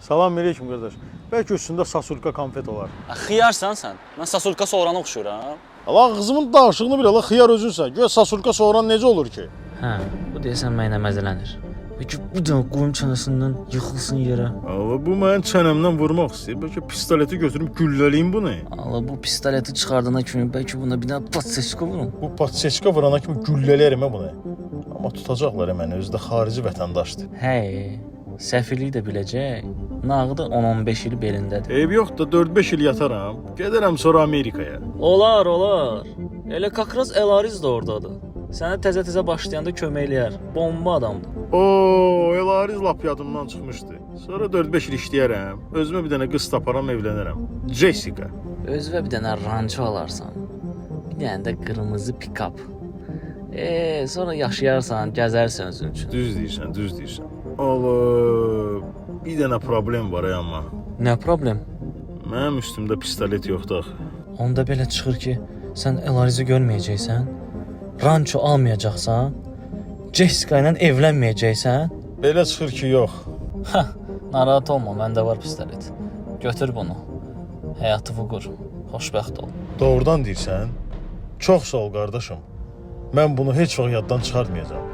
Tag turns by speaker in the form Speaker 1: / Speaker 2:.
Speaker 1: Salam aleyküm qardaş. Bəlkə üstündə sasurka konfet olar.
Speaker 2: Xiyarsan sən. Mən sasulka soğuranı oxşuyuram.
Speaker 1: Allah qızımın danışığını bil, Allah xiyar özünsən. Göy sasurka soğuran necə olur ki?
Speaker 3: Hə, bu deyəsən mənə məzələnir. Peki bir dənə qoyum çənəsindən yıxılsın yerə.
Speaker 1: Allah bu mənim çənəmdən vurmaq istəyir. Bəlkə pistoleti götürüm gülləliyim bunu.
Speaker 3: Allah bu pistoleti çıxardığına kimi bəlkə buna bir dənə patseçka vurun.
Speaker 1: Bu patseçka vurana kimi güllələyirəm bunu. Amma tutacaqlar məni, özü də xarici vətəndaşdır.
Speaker 3: Hey, səfirlik də biləcək. Nağdı 10-15 il belindədir.
Speaker 1: Eyb yox da 4-5 il yataram. Gedərəm sonra Amerikaya.
Speaker 3: Olar, olar. Elə Kakraz Elariz də ordadır. Sənə təzə-təzə başlayanda kömək eləyər. Bomba adamdır.
Speaker 1: Oo, Elariz lap yadımdan çıxmışdı. Sonra 4-5 il işləyərəm. Özümə bir dənə qız taparam, evlənərəm. Jessica.
Speaker 3: Özünə bir dənə ranço alarsan. Bir dənə də qırmızı pikap. Sonra yaşayarsan, gəzərsən özün üçün.
Speaker 1: Düz deyirsən, düz deyirsən. Allah, bir dənə problem var amma.
Speaker 3: Nə problem?
Speaker 1: Mənim üstümdə pistolet yoxdur axı.
Speaker 3: Onda belə çıxır ki, sən Elarizi görməyəcəksən, ranço almayacaqsan, Jessica ilə evlənməyəcəksən.
Speaker 1: Belə çıxır ki, yox.
Speaker 3: Narahat olma, məndə var pistolet. Götür bunu. Həyatını qur. Xoşbəxt ol.
Speaker 1: Doğrudan deyirsən? Çox sağ ol qardaşım. Mən bunu heç vaxt yaddan çıxartmayacağam.